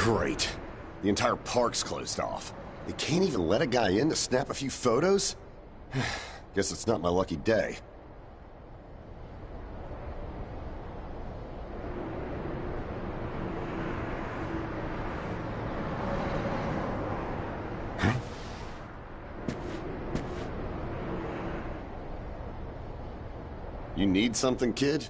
Great. The entire park's closed off. They can't even let a guy in to snap a few photos? Guess it's not my lucky day. You need something, kid?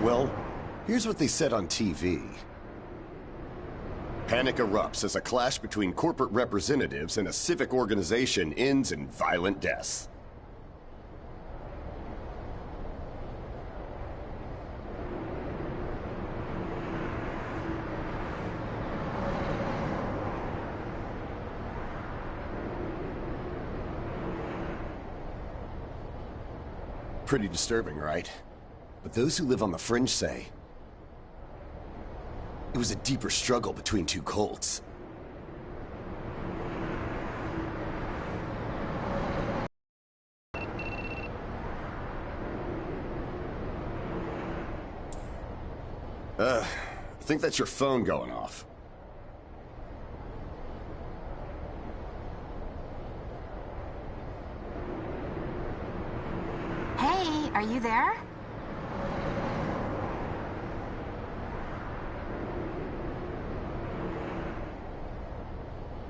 Well, here's what they said on TV. Panic erupts as a clash between corporate representatives and a civic organization ends in violent deaths. Pretty disturbing, right? But those who live on the fringe say it was a deeper struggle between two cults. I think that's your phone going off. Hey, are you there?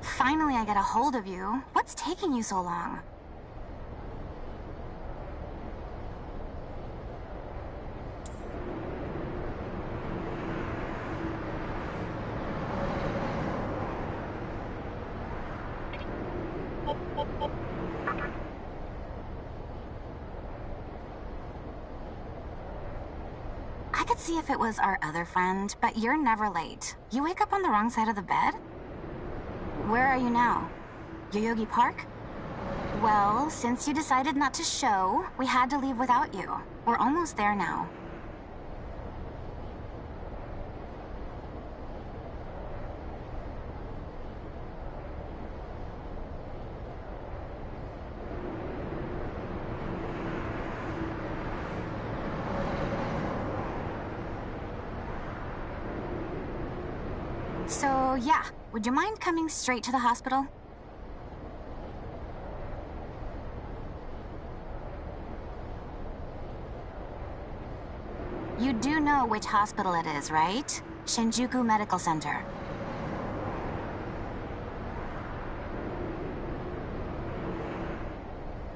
Finally, I get a hold of you. What's taking you so long? I could see if it was our other friend, but you're never late. You wake up on the wrong side of the bed? Where are you now? Yoyogi Park? Well, since you decided not to show, we had to leave without you. We're almost there now. So, yeah, would you mind coming straight to the hospital? You do know which hospital it is, right? Shinjuku Medical Center.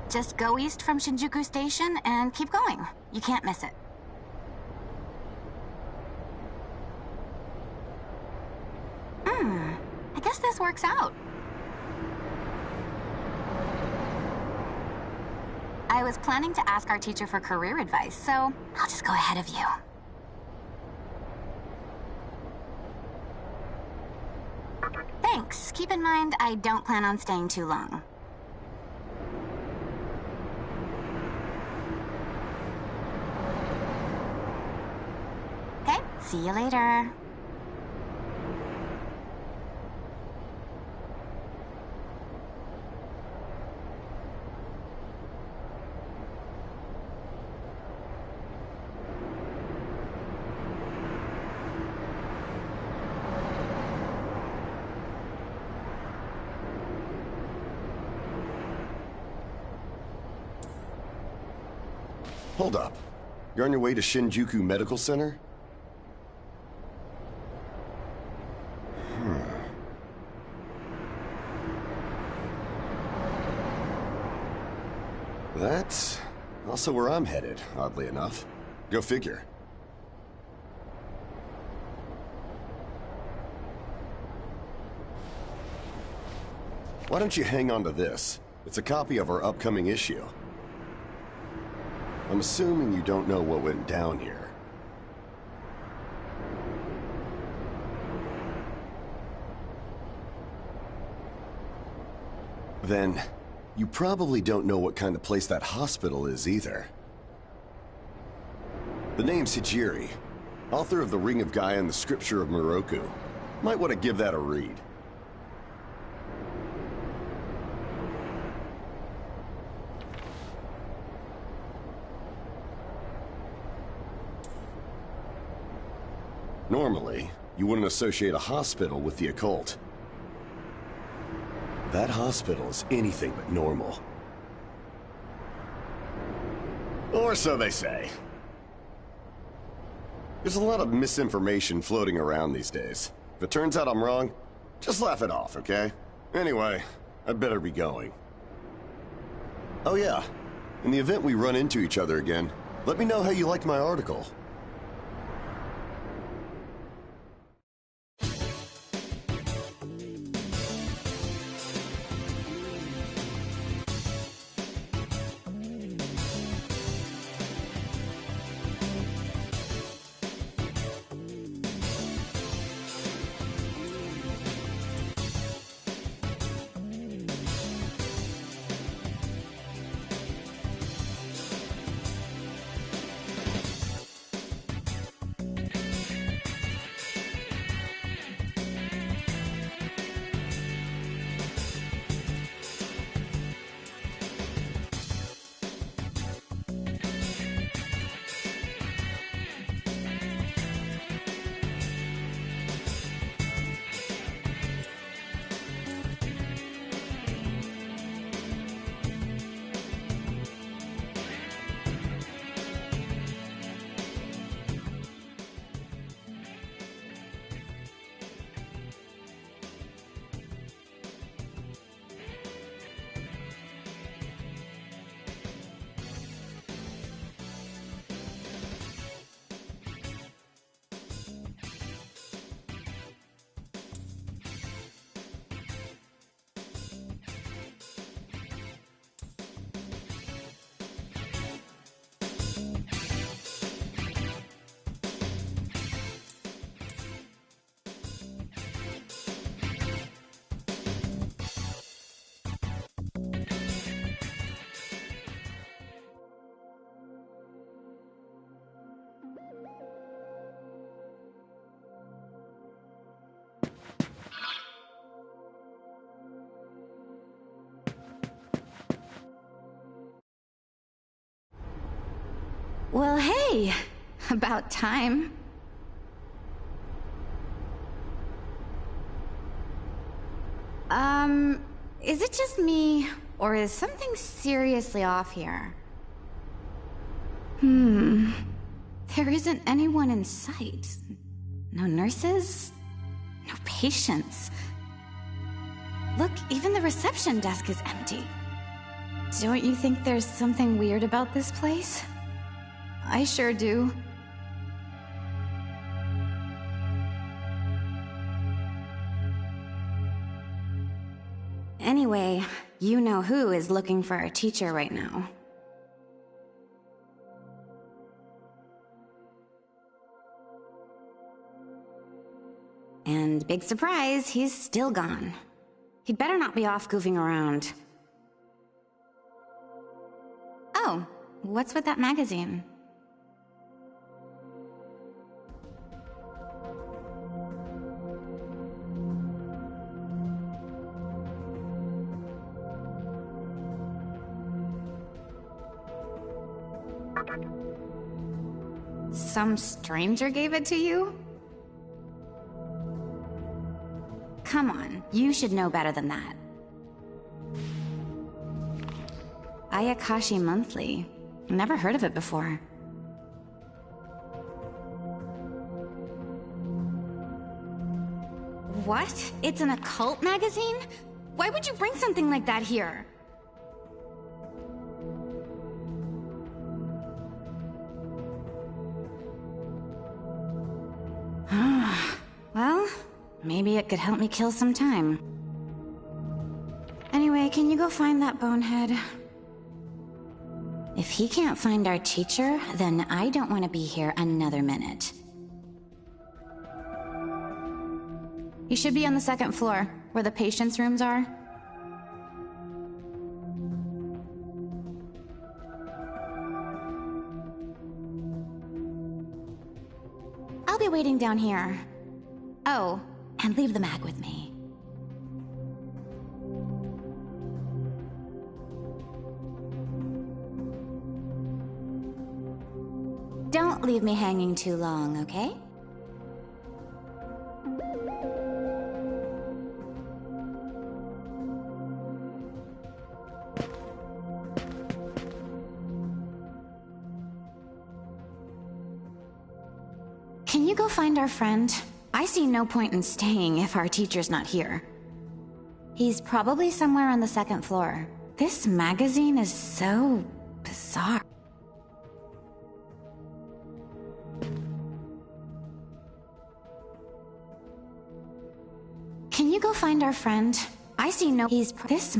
Just go east from Shinjuku Station and keep going. You can't miss it. I guess this works out. I was planning to ask our teacher for career advice, so I'll just go ahead of you. Thanks. Keep in mind, I don't plan on staying too long. Okay, see you later. Hold up. You're on your way to Shinjuku Medical Center? That's also where I'm headed, oddly enough. Go figure. Why don't you hang on to this? It's a copy of our upcoming issue. I'm assuming you don't know what went down here. Then, you probably don't know what kind of place that hospital is either. The name's Hijiri, author of The Ring of Gaia and the Scripture of Moroku. Might want to give that a read. Normally, you wouldn't associate a hospital with the occult. That hospital is anything but normal. Or so they say. There's a lot of misinformation floating around these days. If it turns out I'm wrong, just laugh it off, okay? Anyway, I'd better be going. Oh yeah, in the event we run into each other again, let me know how you liked my article. Well, hey, about time. Is it just me, or is something seriously off here? There isn't anyone in sight. No nurses, no patients. Look, even the reception desk is empty. Don't you think there's something weird about this place? I sure do. Anyway, you know who is looking for our teacher right now. And big surprise, he's still gone. He'd better not be off goofing around. Oh, what's with that magazine? Some stranger gave it to you? Come on, you should know better than that. Ayakashi Monthly. Never heard of it before. What? It's an occult magazine? Why would you bring something like that here? Well, maybe it could help me kill some time. Anyway, can you go find that bonehead? If he can't find our teacher, then I don't want to be here another minute. You should be on the second floor, where the patients' rooms are. I'll be waiting down here. Oh, and leave the mag with me. Don't leave me hanging too long, okay? Can you go find our friend? I see no point in staying if our teacher's not here. He's probably somewhere on the second floor. This magazine is so bizarre. Can you go find our friend? I see no- this-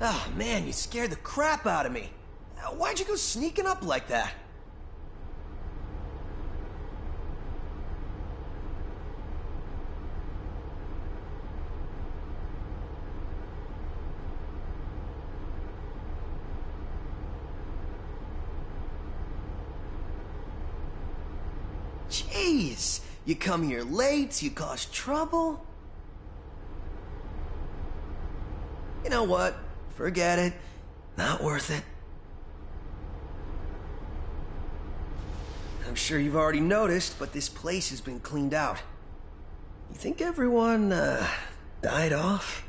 Oh man, you scared the crap out of me. Why'd you go sneaking up like that? Jeez, you come here late, you cause trouble. You know what? Forget it. Not worth it. I'm sure you've already noticed, but this place has been cleaned out. You think everyone, died off?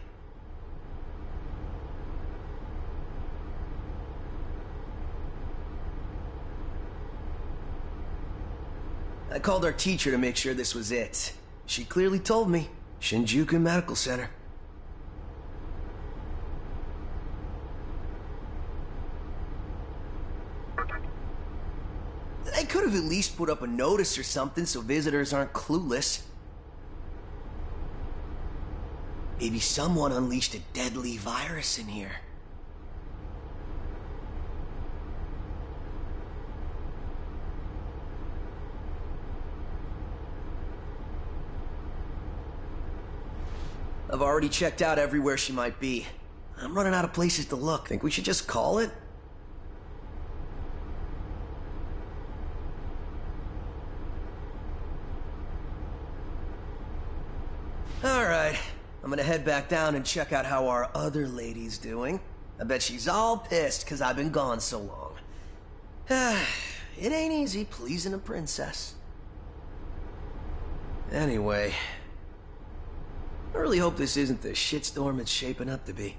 I called our teacher to make sure this was it. She clearly told me. Shinjuku Medical Center. They could have at least put up a notice or something so visitors aren't clueless. Maybe someone unleashed a deadly virus in here. I've already checked out everywhere she might be. I'm running out of places to look. Think we should just call it? Alright, I'm gonna head back down and check out how our other lady's doing. I bet she's all pissed because I've been gone so long. It ain't easy pleasing a princess. Anyway, I really hope this isn't the shitstorm it's shaping up to be.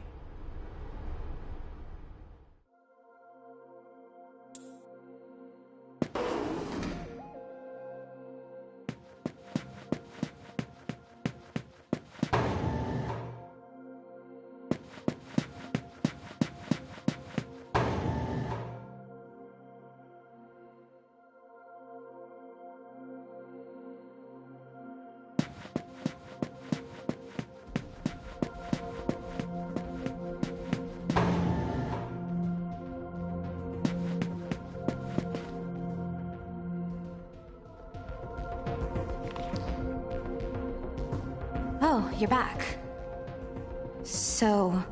you're back. So...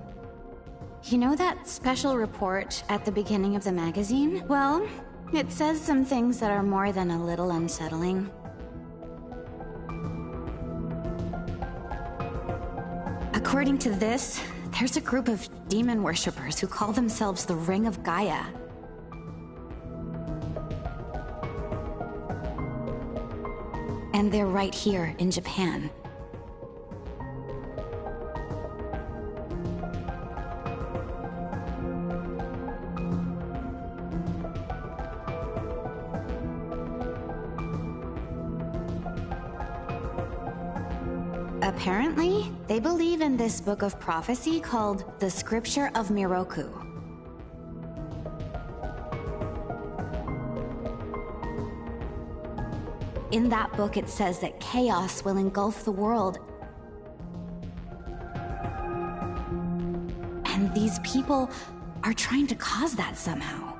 you know that special report at the beginning of the magazine? Well, it says some things that are more than a little unsettling. According to this, there's a group of demon worshippers who call themselves the Ring of Gaia. And they're right here in Japan. Apparently, they believe in this book of prophecy called the Scripture of Miroku. In that book, it says that chaos will engulf the world. And these people are trying to cause that somehow.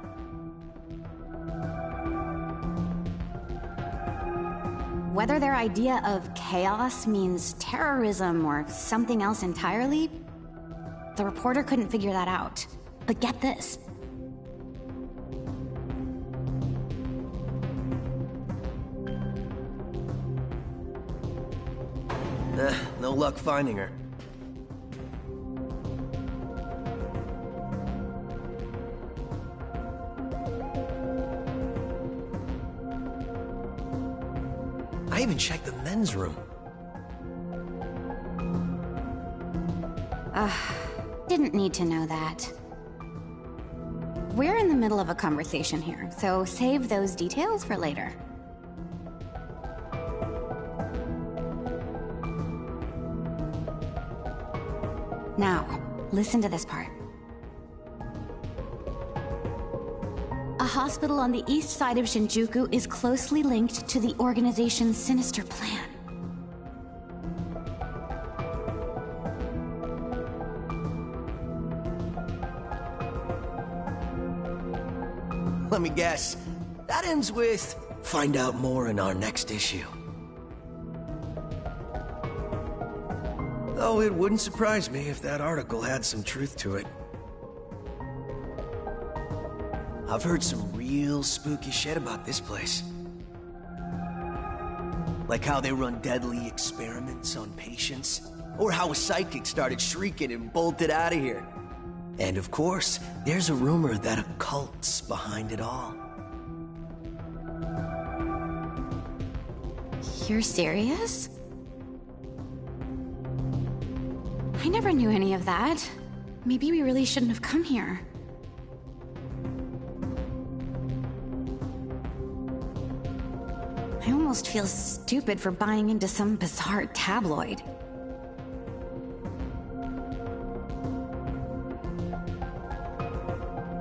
Whether their idea of chaos means terrorism or something else entirely, the reporter couldn't figure that out. But get this. No luck finding her. I even checked the men's room. Didn't need to know that. We're in the middle of a conversation here, so save those details for later. Now, listen to this part. A hospital on the east side of Shinjuku is closely linked to the organization's sinister plan. Let me guess. That ends with, find out more in our next issue. Though it wouldn't surprise me if that article had some truth to it. I've heard some real spooky shit about this place. Like how they run deadly experiments on patients, or how a psychic started shrieking and bolted out of here. And of course, there's a rumor that a cult's behind it all. You're serious? I never knew any of that. Maybe we really shouldn't have come here. I almost feel stupid for buying into some bizarre tabloid.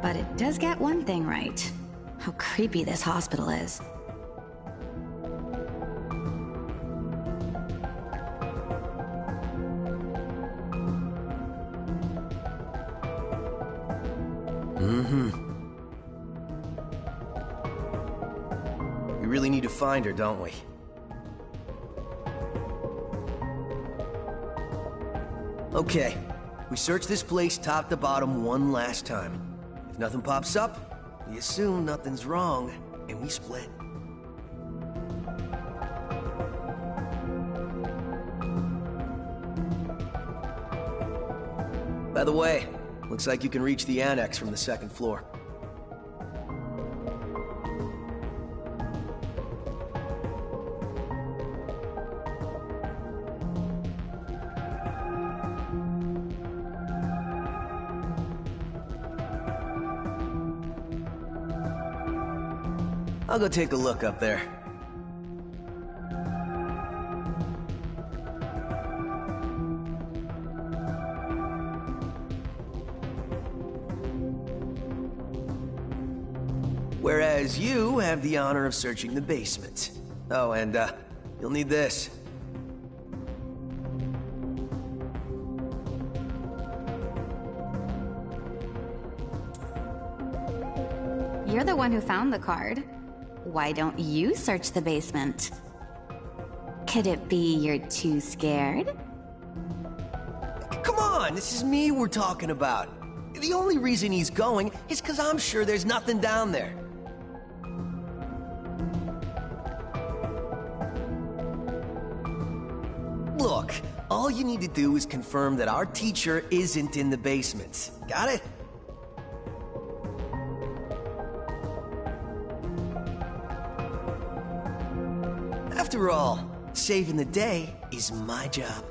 But it does get one thing right. How creepy this hospital is. We really need to find her, don't we? Okay, we search this place top to bottom one last time. If nothing pops up, we assume nothing's wrong, and we split. By the way, looks like you can reach the annex from the second floor. I'll go take a look up there. Whereas you have the honor of searching the basement. Oh, and, you'll need this. You're the one who found the card. Why don't you search the basement? Could it be you're too scared? come on, this is me we're talking about. The only reason he's going is because I'm sure there's nothing down there. Look, all you need to do is confirm that our teacher isn't in the basement. Got it? After all, saving the day is my job.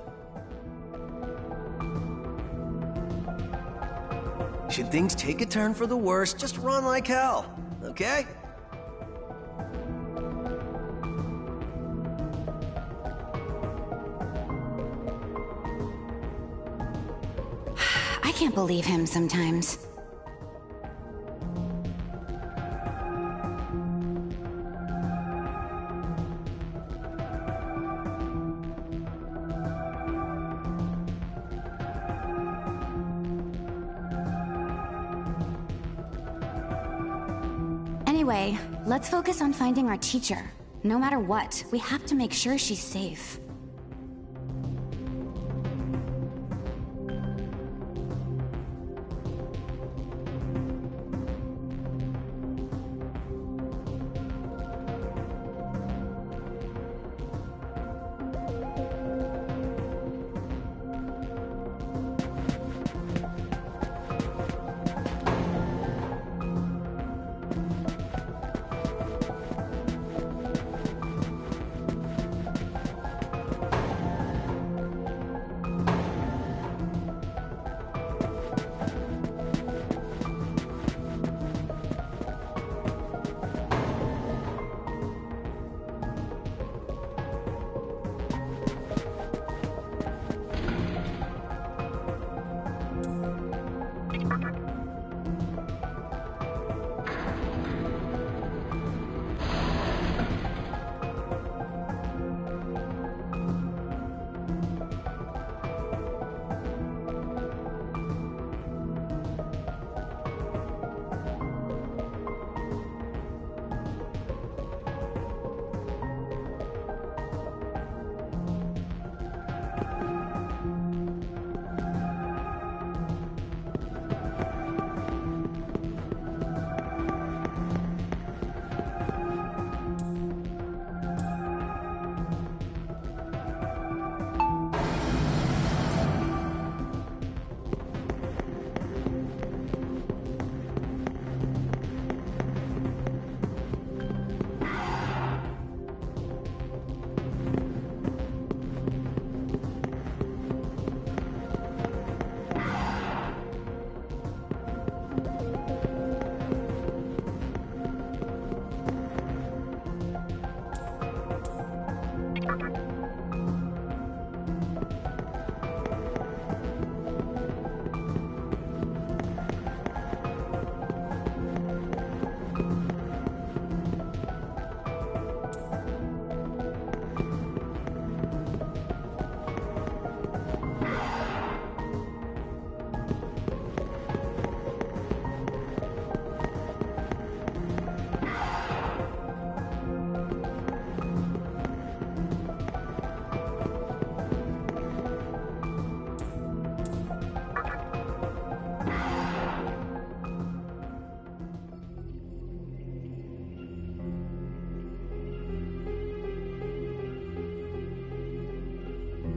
Should things take a turn for the worse, just run like hell, okay? I can't believe him sometimes. Anyway, let's focus on finding our teacher. No matter what, we have to make sure she's safe.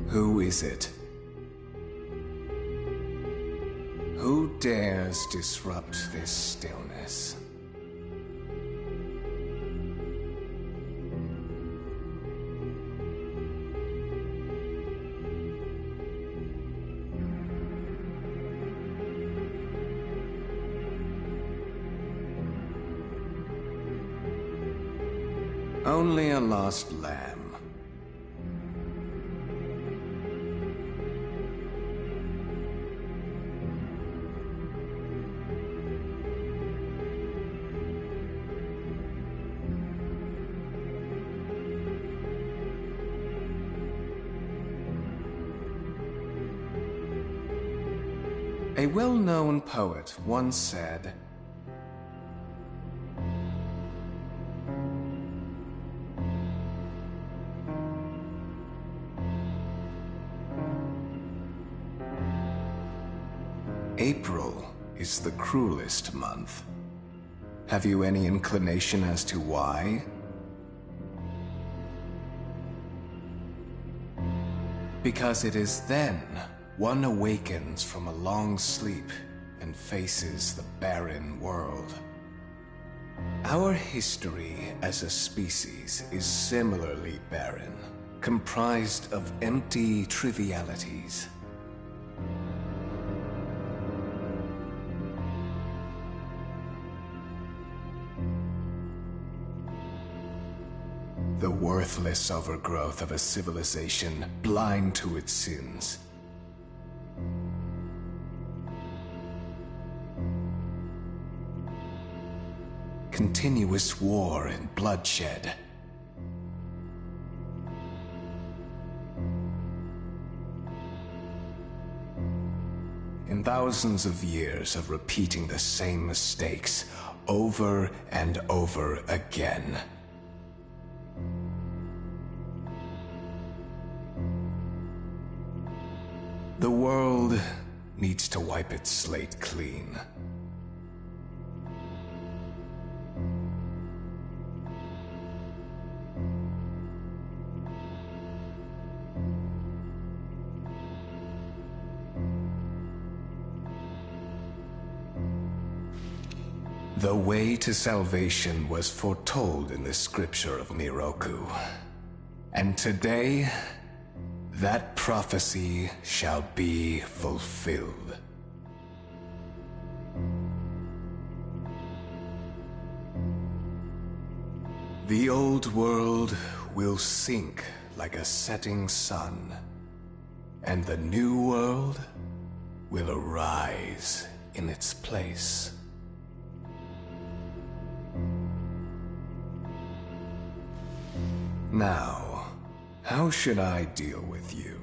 Who is it? Who dares disrupt this stillness? Only a lost lamb. A well-known poet once said, April is the cruelest month. Have you any inclination as to why? Because it is then one awakens from a long sleep and faces the barren world. Our history as a species is similarly barren, comprised of empty trivialities. The worthless overgrowth of a civilization blind to its sins. Continuous war and bloodshed. In thousands of years of repeating the same mistakes over and over again. The world needs to wipe its slate clean. The way to salvation was foretold in the scripture of Miroku. And today, that prophecy shall be fulfilled. The old world will sink like a setting sun, and the new world will arise in its place. Now, how should I deal with you?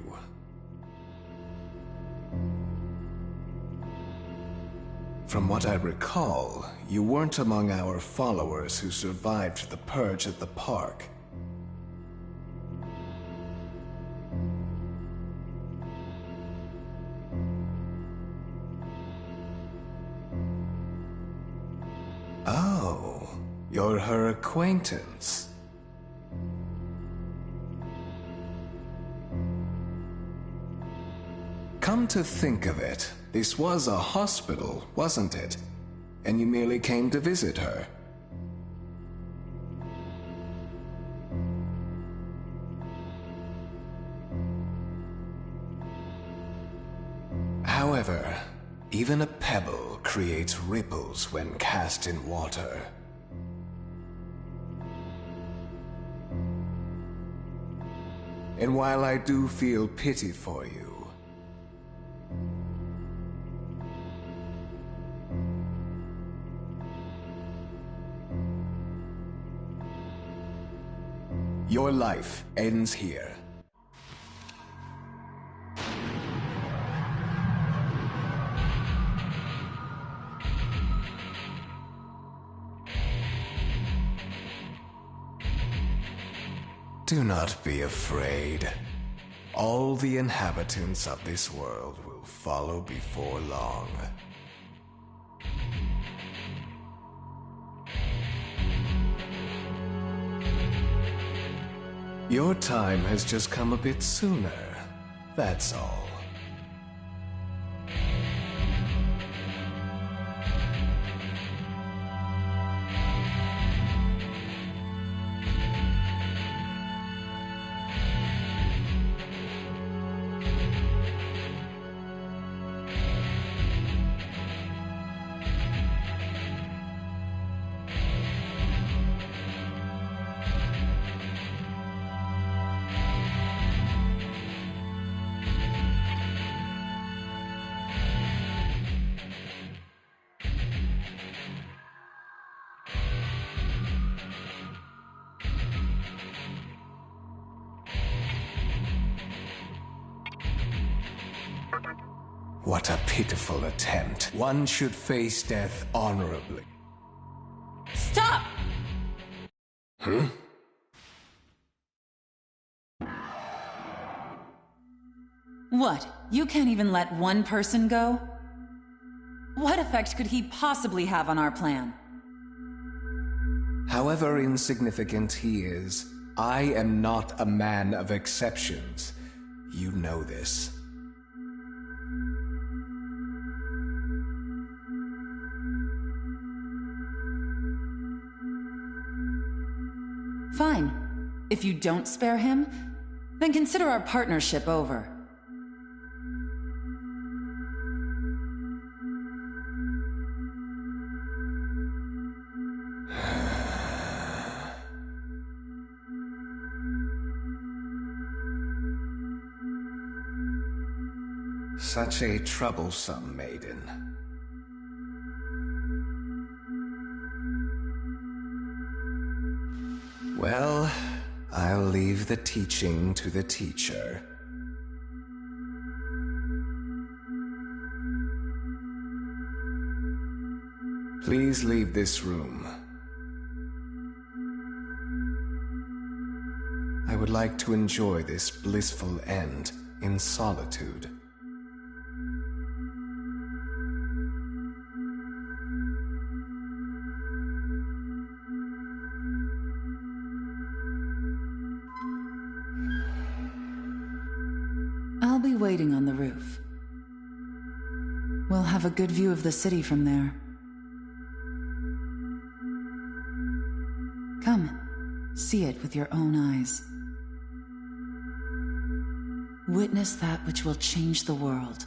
From what I recall, you weren't among our followers who survived the purge at the park. Oh, you're her acquaintance. Come to think of it, this was a hospital, wasn't it? And you merely came to visit her. However, even a pebble creates ripples when cast in water. And while I do feel pity for you, your life ends here. Do not be afraid. All the inhabitants of this world will follow before long. Your time has just come a bit sooner, that's all. What a pitiful attempt. One should face death honorably. Stop! Huh? What? You can't even let one person go? What effect could he possibly have on our plan? However insignificant he is, I am not a man of exceptions. You know this. Fine. If you don't spare him, then consider our partnership over. Such a troublesome maiden. Well, I'll leave the teaching to the teacher. Please leave this room. I would like to enjoy this blissful end in solitude. I'll be waiting on the roof. We'll have a good view of the city from there. Come, see it with your own eyes. Witness that which will change the world.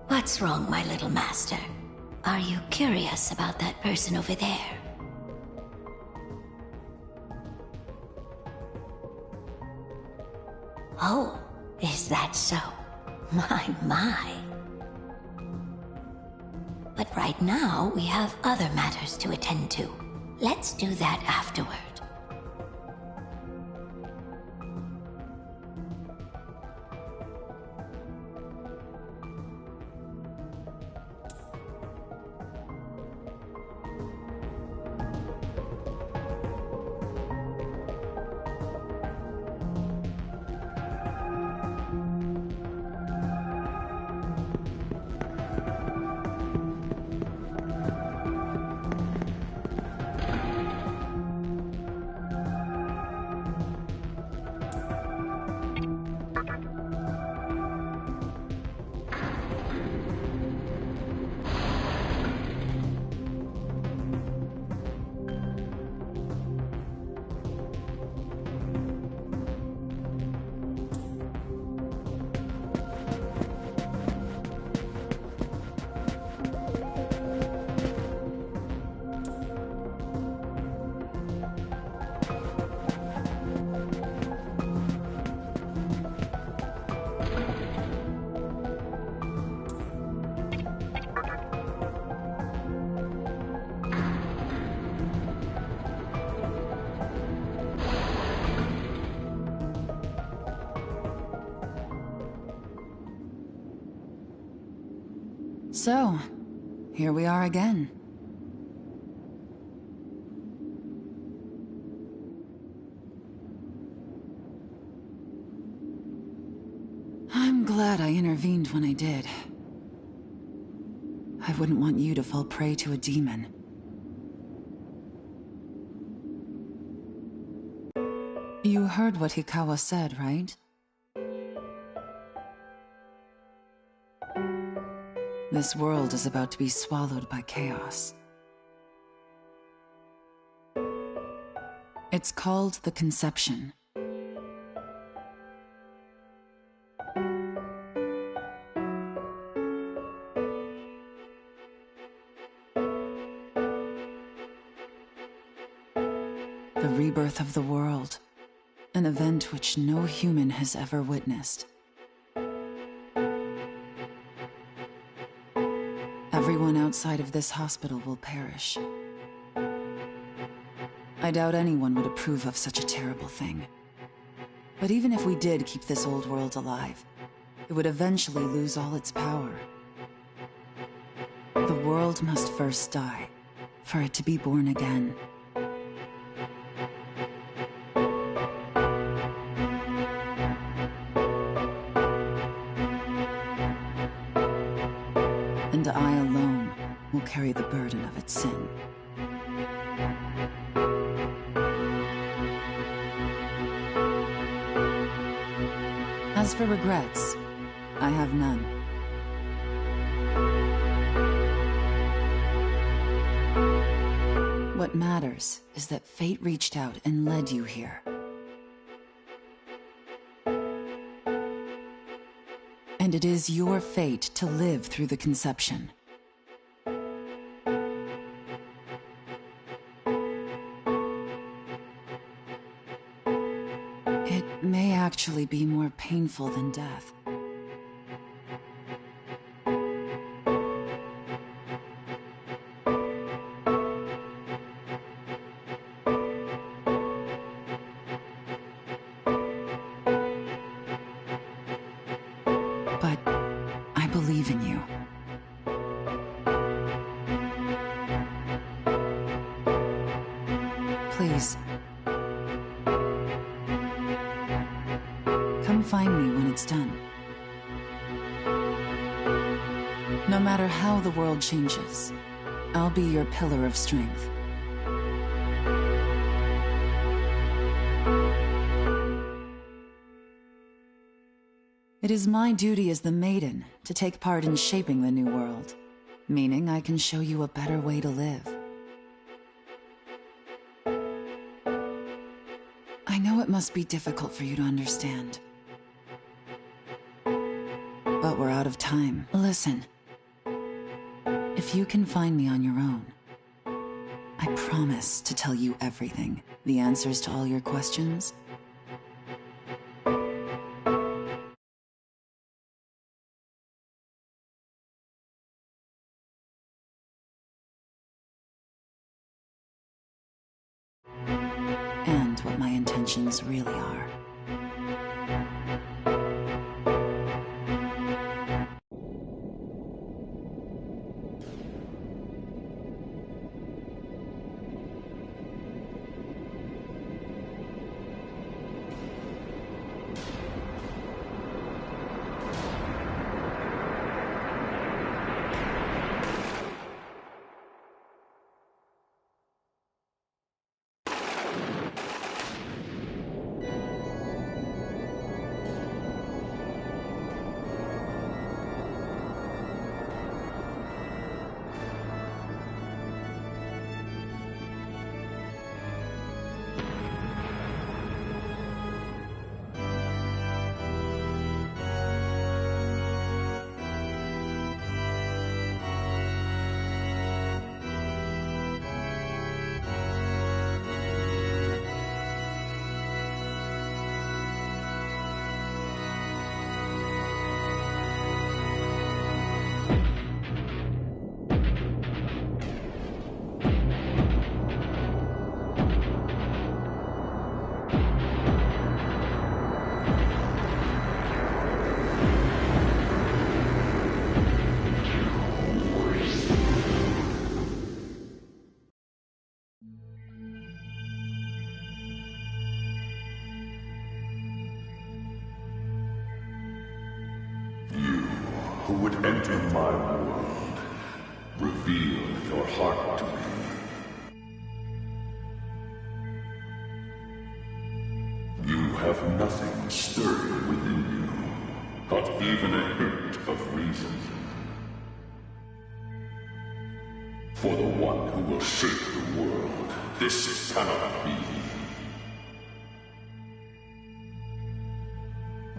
What's wrong, my little master? Are you curious about that person over there? Oh, is that so? My. But right now, we have other matters to attend to. Let's do that afterward. So, here we are again. I'm glad I intervened when I did. I wouldn't want you to fall prey to a demon. You heard what Hikawa said, right? This world is about to be swallowed by chaos. It's called the Conception. The rebirth of the world, an event which no human has ever witnessed. Everyone outside of this hospital will perish. I doubt anyone would approve of such a terrible thing. But even if we did keep this old world alive, it would eventually lose all its power. The world must first die, for it to be born again. And I alone will carry the burden of its sin. As for regrets, I have none. What matters is that fate reached out and led you here. And it is your fate to live through the conception. It may actually be more painful than death. But I believe in you. Please. Come find me when it's done. No matter how the world changes, I'll be your pillar of strength. It is my duty as the Maiden to take part in shaping the new world, meaning I can show you a better way to live. I know it must be difficult for you to understand. But we're out of time. Listen. If you can find me on your own, I promise to tell you everything. The answers to all your questions. And what my intentions really are. Who would enter my world, reveal your heart to me. You have nothing stirring within you, not even a hint of reason. For the one who will shape the world, this cannot be.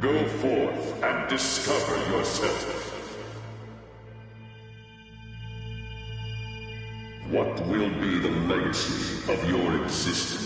Go forth and discover yourself. What will be the legacy of your existence?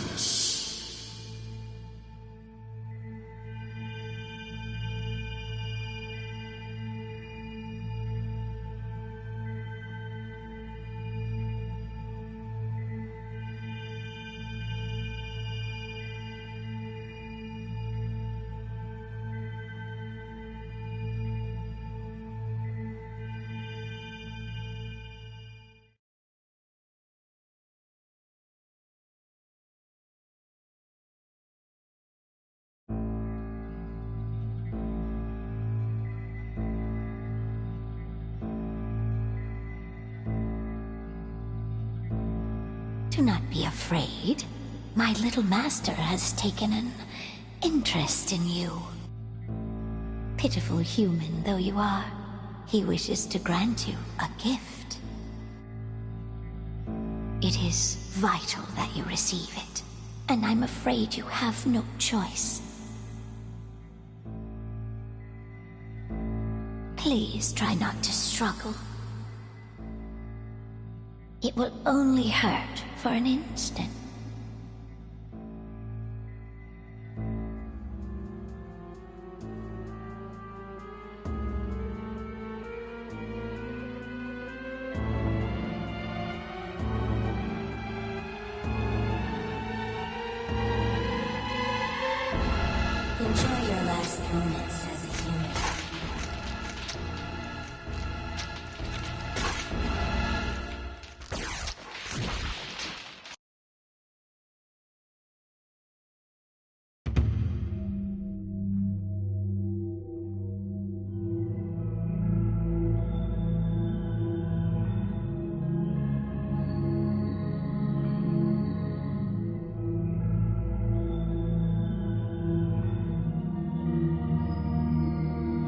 Do not be afraid. My little master has taken an interest in you. Pitiful human though you are, he wishes to grant you a gift. It is vital that you receive it, and I'm afraid you have no choice. Please try not to struggle. It will only hurt for an instant. Enjoy your last moments as a human.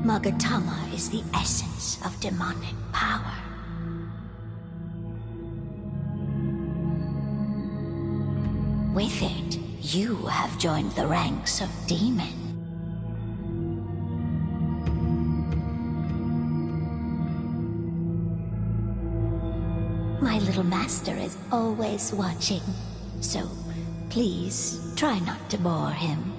Magatama is the essence of demonic power. With it, you have joined the ranks of demon. My little master is always watching, so please try not to bore him.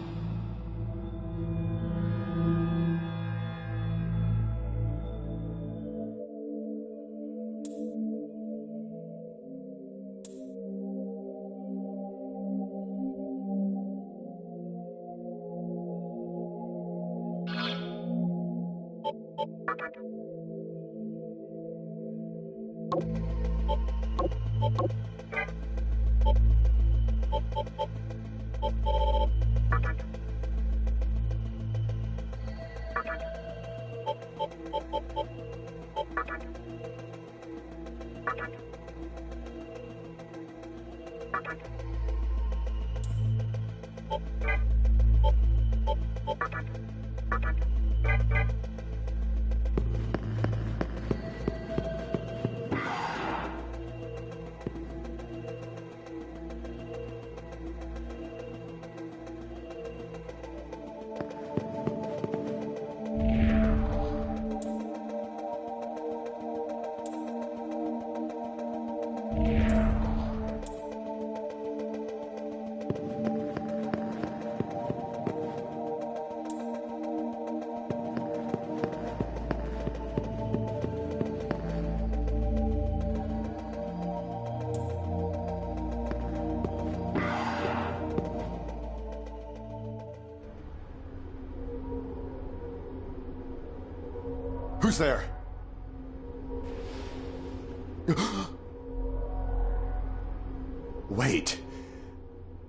Who's there? Wait.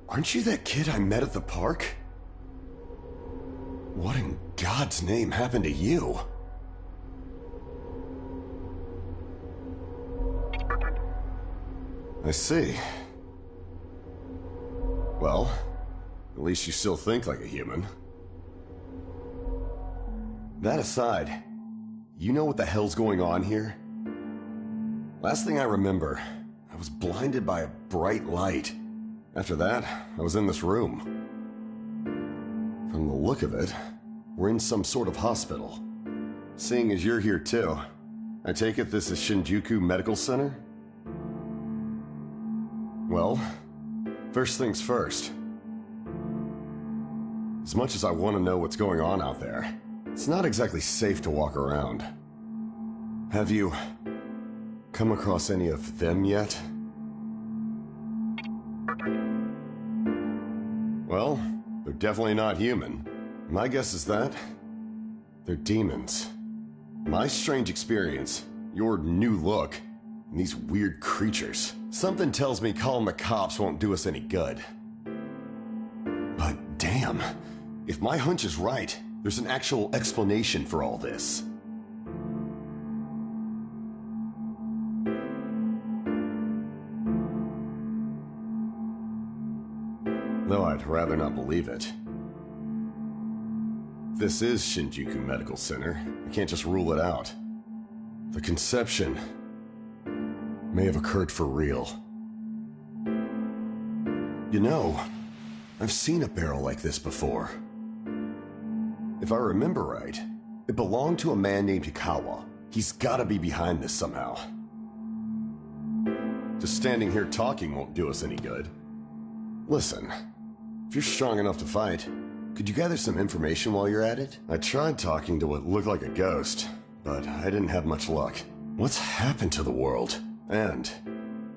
Aren't you that kid I met at the park? What in God's name happened to you? I see. Well, at least you still think like a human. That aside, you know what the hell's going on here? Last thing I remember, I was blinded by a bright light. After that, I was in this room. From the look of it, we're in some sort of hospital. Seeing as you're here too, I take it this is Shinjuku Medical Center? Well, first things first. As much as I want to know what's going on out there, it's not exactly safe to walk around. Have you come across any of them yet? Well, they're definitely not human. My guess is that they're demons. My strange experience, your new look, and these weird creatures. Something tells me calling the cops won't do us any good. But damn, if my hunch is right, there's an actual explanation for all this. though I'd rather not believe it. If this is Shinjuku Medical Center, I can't just rule it out. The conception may have occurred for real. You know, I've seen a barrel like this before. If I remember right, it belonged to a man named Hikawa. He's gotta be behind this somehow. Just standing here talking won't do us any good. Listen, if you're strong enough to fight, could you gather some information while you're at it? I tried talking to what looked like a ghost, but I didn't have much luck. What's happened to the world? And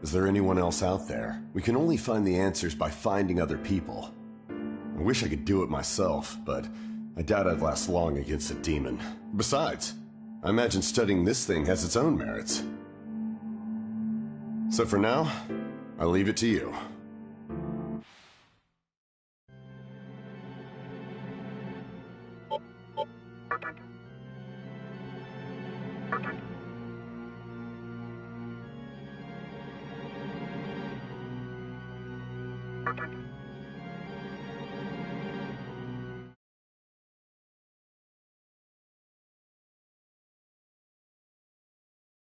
is there anyone else out there? We can only find the answers by finding other people. I wish I could do it myself, but I doubt I'd last long against a demon. Besides, I imagine studying this thing has its own merits. So for now, I leave it to you. Thank you.